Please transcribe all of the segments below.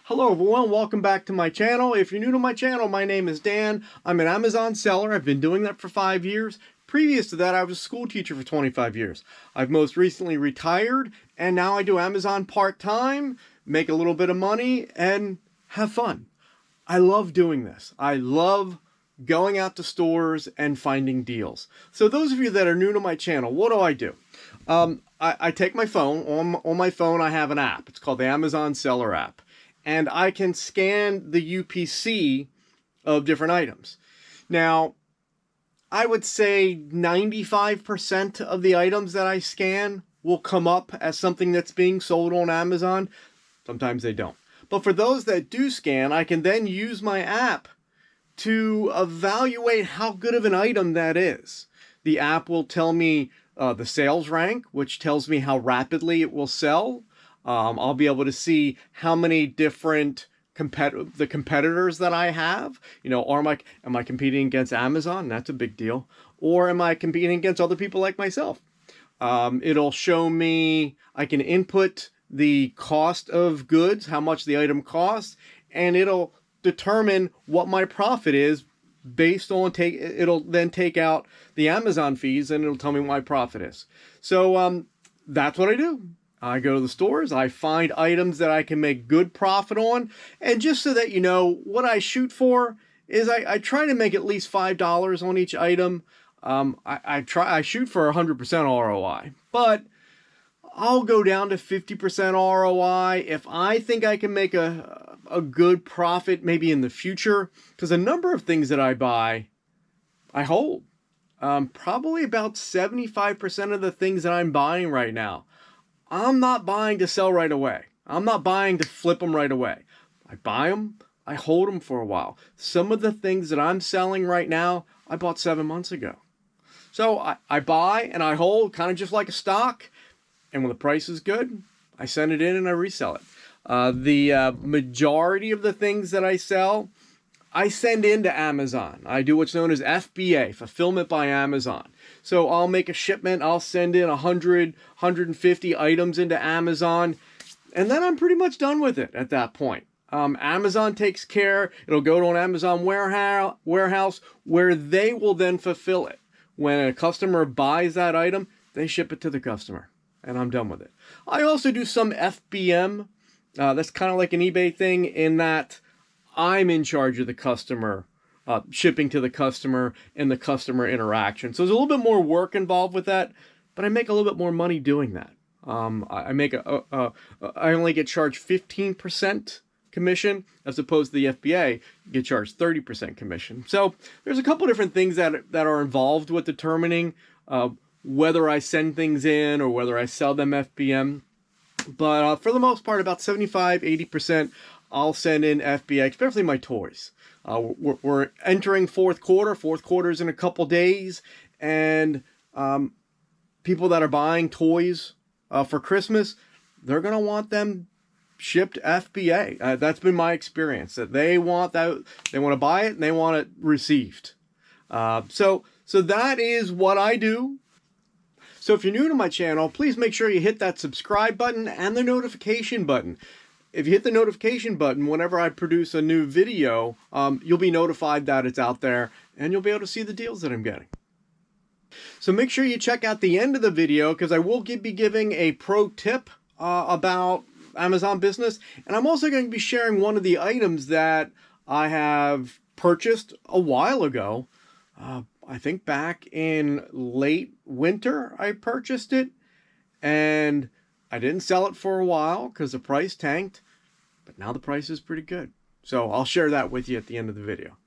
Hello everyone, welcome back to my channel. If you're new to my channel, my name is Dan. I'm an Amazon seller. I've been doing that for 5 years. Previous to that, I was a school teacher for 25 years. I've most recently retired, and now I do Amazon part-time, make a little bit of money, and have fun. I love doing this. I love going out to stores and finding deals. So those of you that are new to my channel, what do? I take my phone. On my phone, I have an app. It's called the Amazon Seller app. And I can scan the UPC of different items. Now, I would say 95% of the items that I scan will come up as something that's being sold on Amazon. Sometimes they don't. But for those that do scan, I can then use my app to evaluate how good of an item that is. The app will tell me the sales rank, which tells me how rapidly it will sell. I'll be able to see how many different competitors that I have. You know, am I competing against Amazon? That's a big deal. Or am I competing against other people like myself? It'll show me, I can input the cost of goods, how much the item costs, and it'll determine what my profit is based on, it'll then take out the Amazon fees and it'll tell me what my profit is. So that's what I do. I go to the stores, I find items that I can make good profit on, and just so that you know, what I shoot for is I try to make at least $5 on each item. I shoot for 100% ROI, but I'll go down to 50% ROI if I think I can make a good profit maybe in the future, because a number of things that I buy, I hold. Probably about 75% of the things that I'm buying right now, I'm not buying to sell right away. I'm not buying to flip them right away. I buy them, I hold them for a while. Some of the things that I'm selling right now, I bought 7 months ago. So I buy and I hold, kind of just like a stock. And when the price is good, I send it in and I resell it. The majority of the things that I sell, I send into Amazon. I do what's known as FBA, Fulfillment by Amazon. So I'll make a shipment, I'll send in 100, 150 items into Amazon, and then I'm pretty much done with it at that point. Amazon takes care, it'll go to an Amazon warehouse where they will then fulfill it. When a customer buys that item, they ship it to the customer, and I'm done with it. I also do some FBM. That's kind of like an eBay thing in that I'm in charge of the customer, shipping to the customer and the customer interaction. So there's a little bit more work involved with that, but I make a little bit more money doing that. I only get charged 15% commission as opposed to the FBA, you get charged 30% commission. So there's a couple different things that are involved with determining whether I send things in or whether I sell them FBM. But for the most part, about 75, 80%, I'll send in FBA, especially my toys. We're entering fourth quarter. Fourth quarter is in a couple days. And people that are buying toys for Christmas, they're going to want them shipped FBA. That's been my experience. That they want to buy it and they want it received. So that is what I do. So if you're new to my channel, please make sure you hit that subscribe button and the notification button. If you hit the notification button, whenever I produce a new video, you'll be notified that it's out there and you'll be able to see the deals that I'm getting. So make sure you check out the end of the video because I will be giving a pro tip about Amazon business. And I'm also going to be sharing one of the items that I have purchased a while ago. I think back in late winter, I purchased it and I didn't sell it for a while because the price tanked, but now the price is pretty good. So I'll share that with you at the end of the video.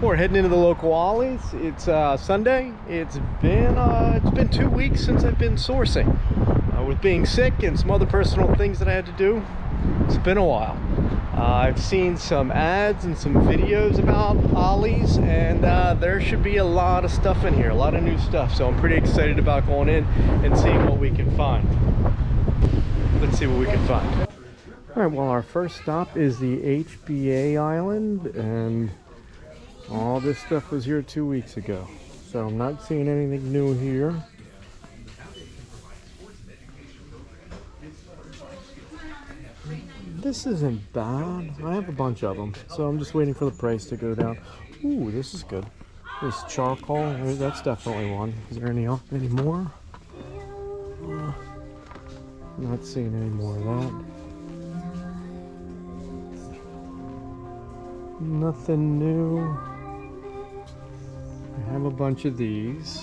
We're heading into the local Ollie's. It's Sunday. It's been 2 weeks since I've been sourcing. With being sick and some other personal things that I had to do, it's been a while. I've seen some ads and some videos about Ollie's, and there should be a lot of stuff in here, a lot of new stuff. So I'm pretty excited about going in and seeing what we can find. Let's see what we can find. All right, well, our first stop is the HBA island, and all this stuff was here 2 weeks ago. So I'm not seeing anything new here. This isn't bad. I have a bunch of them, so I'm just waiting for the price to go down. Ooh, this is good. This charcoal, that's definitely one. Is there any more? Not seeing any more of that. Nothing new. I have a bunch of these.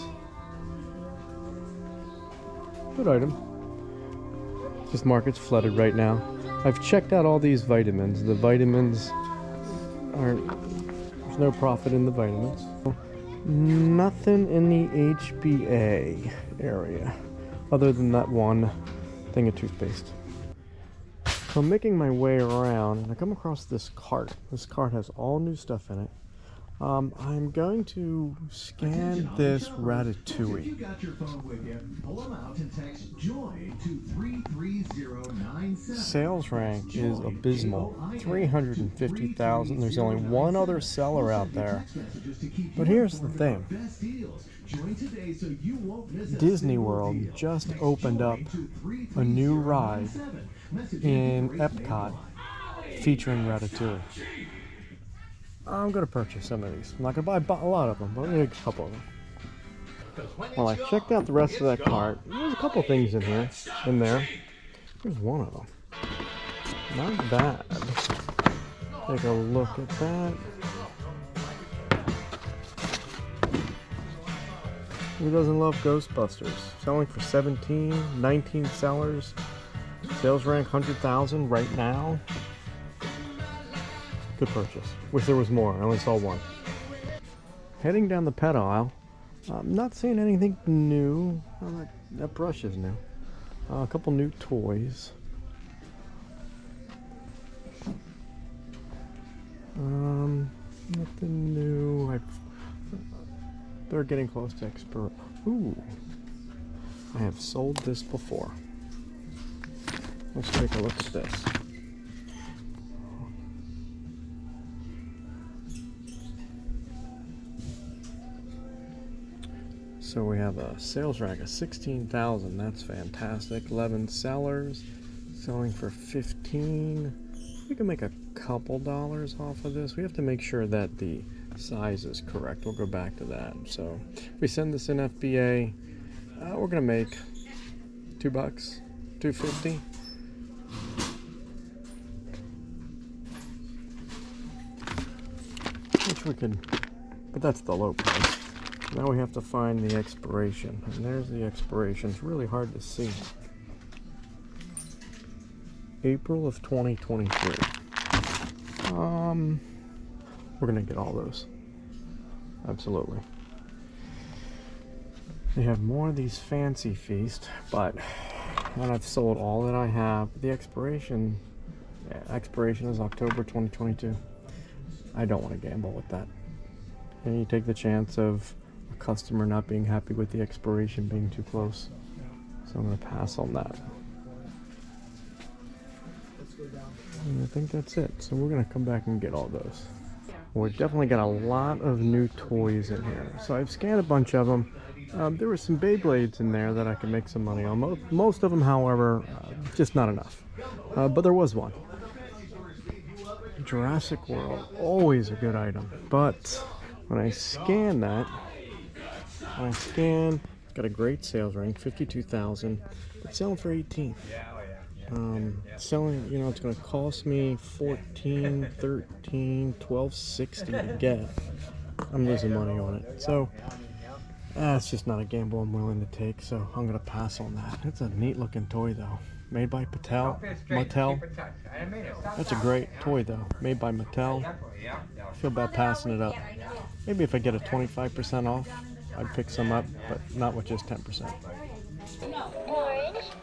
Good item. This market's flooded right now. I've checked out all these vitamins. The vitamins aren't, there's no profit in the vitamins. Nothing in the HBA area other than that one thing of toothpaste. So I'm making my way around and I come across this cart. This cart has all new stuff in it. I'm going to scan this ratatouille. Sales rank is abysmal, 350,000. There's only one other seller out there. But here's the thing. Disney World just opened up a new ride in Epcot featuring Ratatouille. I'm going to purchase some of these. I'm not going to buy a lot of them, but maybe a couple of them. Well, I checked out the rest of that cart. There's a couple things in there. Here's one of them. Not bad. Take a look at that. Who doesn't love Ghostbusters? Selling for 17, 19 sellers. Sales rank 100,000 right now. Good purchase. Wish there was more. I only saw one. Heading down the pet aisle. I'm not seeing anything new. Oh, that brush is new. A couple new toys. Nothing new. They're getting close to expert. Ooh. I have sold this before. Let's take a look at this. So we have a sales rank of 16,000. That's fantastic. 11 sellers, selling for 15. We can make a couple dollars off of this. We have to make sure that the size is correct. We'll go back to that. So if we send this in FBA, we're gonna make $2, $2.50. Which we can, but that's the low price. Now we have to find the expiration, and there's the expiration. It's really hard to see. April of 2023. We're gonna get all those. Absolutely. They have more of these fancy feast, but when I've sold all that I have, the expiration is October 2022. I don't want to gamble with that. And you take the chance of customer not being happy with the expiration being too close. So I'm going to pass on that. And I think that's it. So we're going to come back and get all those. We've definitely got a lot of new toys in here. So I've scanned a bunch of them. There were some Beyblades in there that I can make some money on. Most of them, however, just not enough. But there was one. Jurassic World, always a good item. But when I scan that, got a great sales rank, 52,000, but selling for 18. Selling, it's going to cost me 14, 13, 12.60 to get. I'm losing money on it. So it's just not a gamble I'm willing to take, so I'm going to pass on that. It's a neat looking toy though. Made by Mattel. That's a great toy though. Made by Mattel. I feel bad passing it up. Maybe if I get a 25% off, I'd pick some up, but not with just 10%.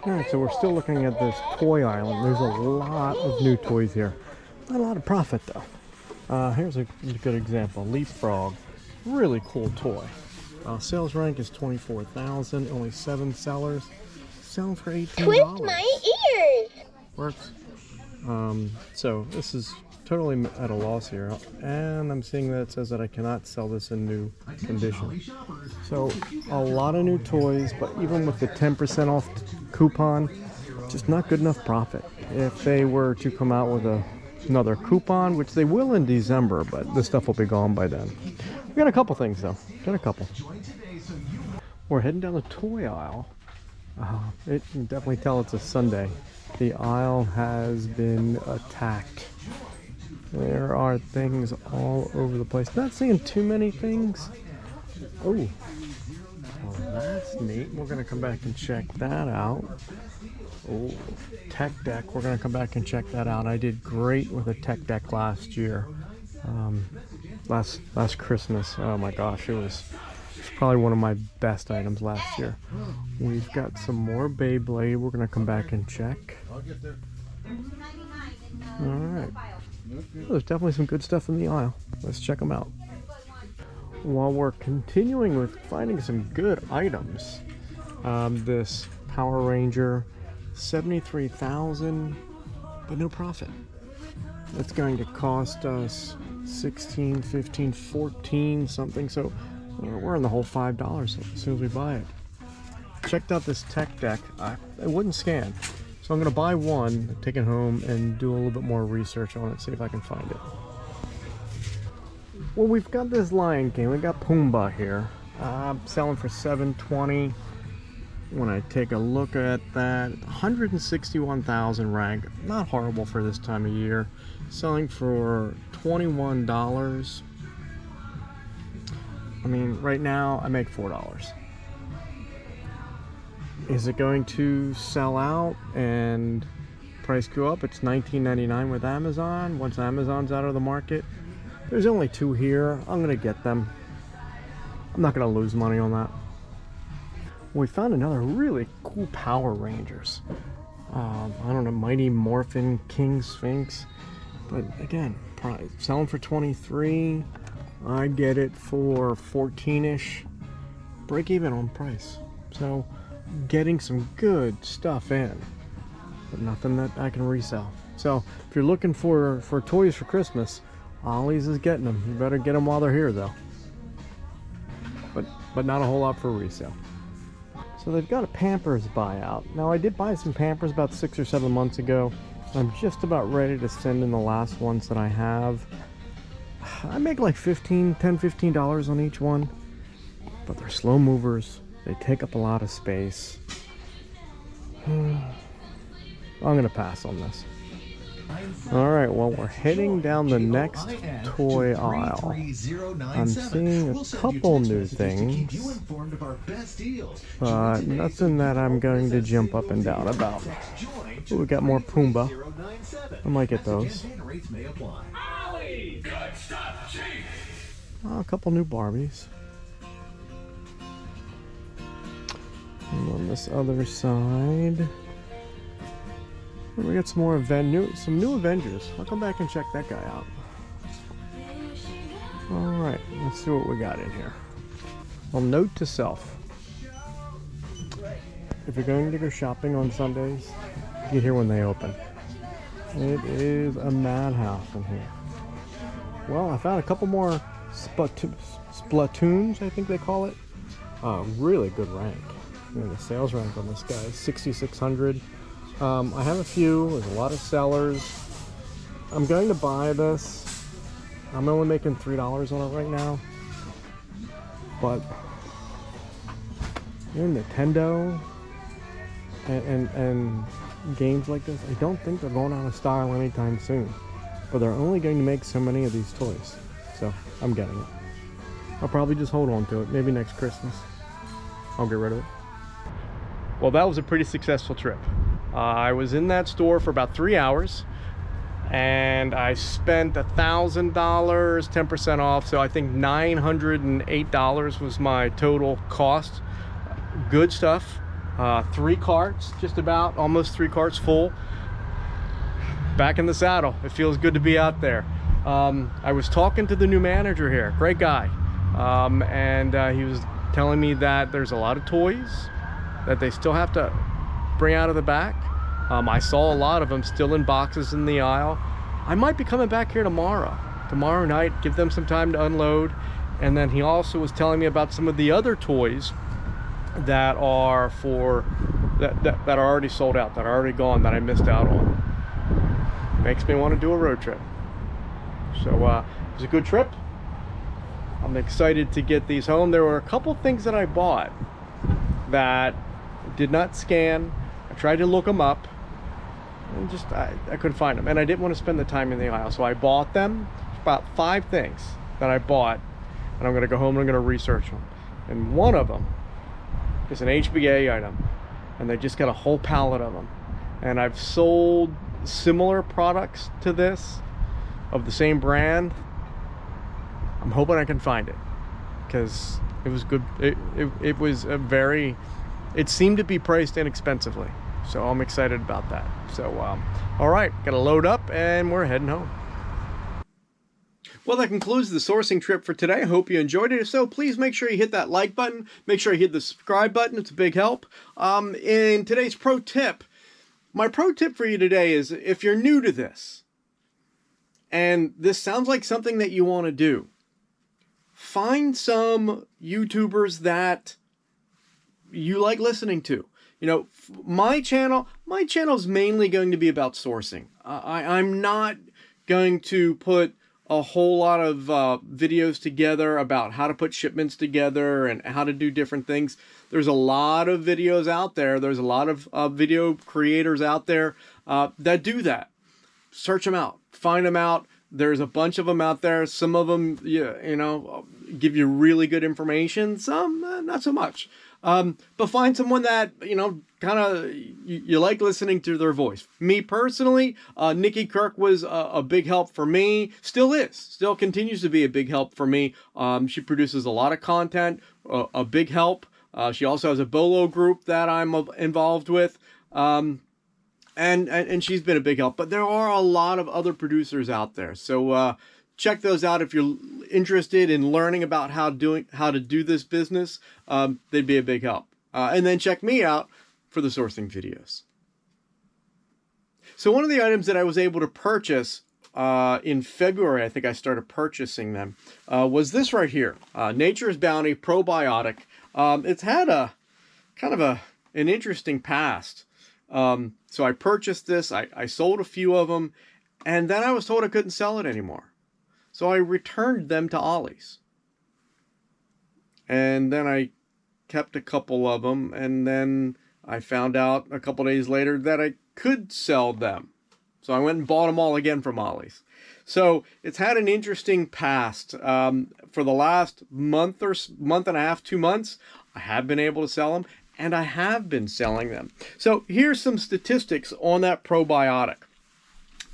Alright, so we're still looking at this toy island. There's a lot of new toys here. Not a lot of profit though. Here's a good example. Leapfrog. Really cool toy. Sales rank is 24,000, only 7 sellers. Selling for $18. Twist my ears! Works. So this is totally at a loss here, and I'm seeing that it says that I cannot sell this in new condition. So a lot of new toys, but even with the 10% off coupon, just not good enough profit. if they were to come out with another coupon, which they will in December, but this stuff will be gone by then. We got a couple things though. Got a couple. We're heading down the toy aisle. You can definitely tell it's a Sunday. The aisle has been attacked. There are things all over the place. Not seeing too many things. Oh, well, that's neat. We're going to come back and check that out. Oh, tech deck. We're going to come back and check that out. I did great with a tech deck last year. Last Christmas. Oh my gosh, it's probably one of my best items last year. We've got some more Beyblade. We're going to come back and check. All right. There's definitely some good stuff in the aisle. Let's check them out. While we're continuing with finding some good items, this Power Ranger, 73,000, but no profit. It's going to cost us 16, 15, 14 something. So we're in the whole $5 as soon as we buy it. Checked out this tech deck. It wouldn't scan. So I'm going to buy one, take it home, and do a little bit more research on it, see if I can find it. Well, we've got this Lion King. We got Pumbaa here. Selling for $720. When I take a look at that, 161,000 rank. Not horrible for this time of year. Selling for $21. I mean, right now I make $4. Is it going to sell out and price go up? It's $19.99 with Amazon. Once Amazon's out of the market, there's only 2 here. I'm gonna get them. I'm not gonna lose money on that. We found another really cool Power Rangers. I don't know, Mighty Morphin King Sphinx, but again, selling for 23. I get it for 14ish. Break even on price. So getting some good stuff in, but nothing that I can resell. So if you're looking for toys for Christmas, Ollie's is getting them. You better get them while they're here though. But not a whole lot for resale. So they've got a Pampers buyout. Now I did buy some Pampers about 6 or 7 months ago. I'm just about ready to send in the last ones that I have. I make like $15 on each one, but they're slow movers. They take up a lot of space. I'm gonna pass on this. Alright, well, we're heading down the next toy aisle. I'm seeing a couple new things, but nothing that I'm going to jump up and down about. Ooh, we got more Pumbaa. I might get those. Oh, a couple new Barbies. And on this other side, we got some more some new Avengers. I'll come back and check that guy out. Alright, let's see what we got in here. Well, note to self. If you're going to go shopping on Sundays, get here when they open. It is a madhouse in here. Well, I found a couple more Splatoons, I think they call it. Really good rank. The sales rank on this guy is 6,600. I have a few. There's a lot of sellers. I'm going to buy this. I'm only making $3 on it right now. But Nintendo and games like this, I don't think they're going out of style anytime soon. But they're only going to make so many of these toys. So I'm getting it. I'll probably just hold on to it. Maybe next Christmas I'll get rid of it. Well, that was a pretty successful trip. I was in that store for about 3 hours, and I spent $1,000, 10% off, so I think $908 was my total cost. Good stuff. 3 carts, just about, almost 3 carts full. Back in the saddle. It feels good to be out there. I was talking to the new manager here, great guy, and he was telling me that there's a lot of toys that they still have to bring out of the back. I saw a lot of them still in boxes in the aisle. I might be coming back here tomorrow night, give them some time to unload. And then he also was telling me about some of the other toys that are that are already sold out, that are already gone, that I missed out on. makes me want to do a road trip. So it was a good trip. I'm excited to get these home. There were a couple things that I bought that did not scan. I tried to look them up and just I couldn't find them, and I didn't want to spend the time in the aisle, so I bought them. About 5 things that I bought, and I'm going to go home and I'm going to research them. And one of them is an HBA item, and they just got a whole pallet of them. And I've sold similar products to this of the same brand. I'm hoping I can find it, because it was good. It was a very, it seemed to be priced inexpensively, so I'm excited about that. So all right, gotta load up and we're heading home. Well, that concludes the sourcing trip for today. I hope you enjoyed it. If so, please make sure you hit that like button. Make sure you hit the subscribe button. It's a big help. In today's pro tip, my pro tip for you today is, if you're new to this and this sounds like something that you want to do, find some YouTubers that you like listening to. You know, my channel is mainly going to be about sourcing. I'm not going to put a whole lot of videos together about how to put shipments together and how to do different things. There's a lot of videos out there. There's a lot of video creators out there that do that. Search them out. Find them out. There's a bunch of them out there. Some of them, you know, give you really good information. Some, not so much. But find someone that, you know, kind of, you like listening to their voice. Me personally, Nikki Kirk was a big help for me. Still continues to be a big help for me. She produces a lot of content, a big help. She also has a Bolo group that I'm involved with. And she's been a big help. But there are a lot of other producers out there. So check those out if you're interested in learning about how to do this business. They'd be a big help. And then check me out for the sourcing videos. So one of the items that I was able to purchase in February, I think I started purchasing them, was this right here, Nature's Bounty Probiotic. It's had a kind of an interesting past. So I purchased this, I sold a few of them, and then I was told I couldn't sell it anymore. So I returned them to Ollie's. And then I kept a couple of them, and then I found out a couple days later that I could sell them. So I went and bought them all again from Ollie's. So it's had an interesting past. For the last month and a half, 2 months, I have been able to sell them, and I have been selling them. So here's some statistics on that probiotic.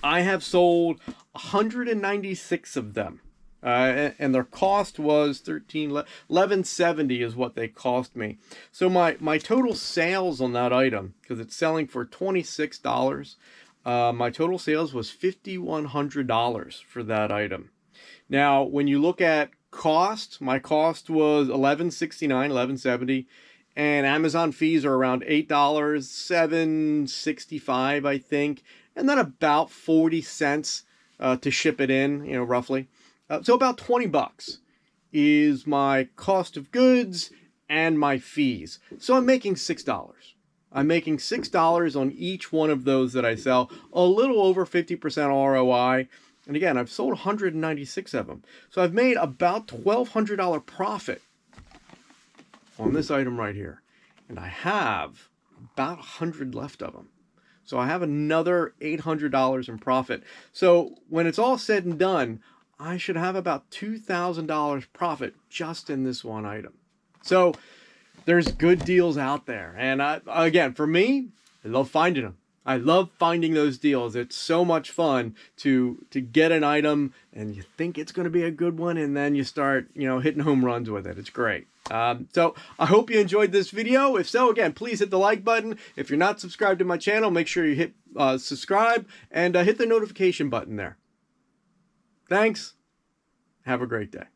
I have sold 196 of them, and their cost was $11.70 is what they cost me. So my total sales on that item, because it's selling for $26, my total sales was $5,100 for that item. Now, when you look at cost, my cost was $11.69, $11.70. And Amazon fees are around $8, $7.65, I think, and then about 40 cents to ship it in, you know, roughly. So about 20 bucks is my cost of goods and my fees. So I'm making $6. I'm making $6 on each one of those that I sell, a little over 50% ROI. And again, I've sold 196 of them. So I've made about $1,200 profit on this item right here, and I have about 100 left of them. So I have another $800 in profit. So when it's all said and done, I should have about $2,000 profit just in this one item. So there's good deals out there. And again, for me, I love finding them. I love finding those deals. It's so much fun to get an item and you think it's going to be a good one, and then you start, you know, hitting home runs with it. It's great. So I hope you enjoyed this video. If so, again, please hit the like button. If you're not subscribed to my channel, make sure you hit subscribe and hit the notification button there. Thanks. Have a great day.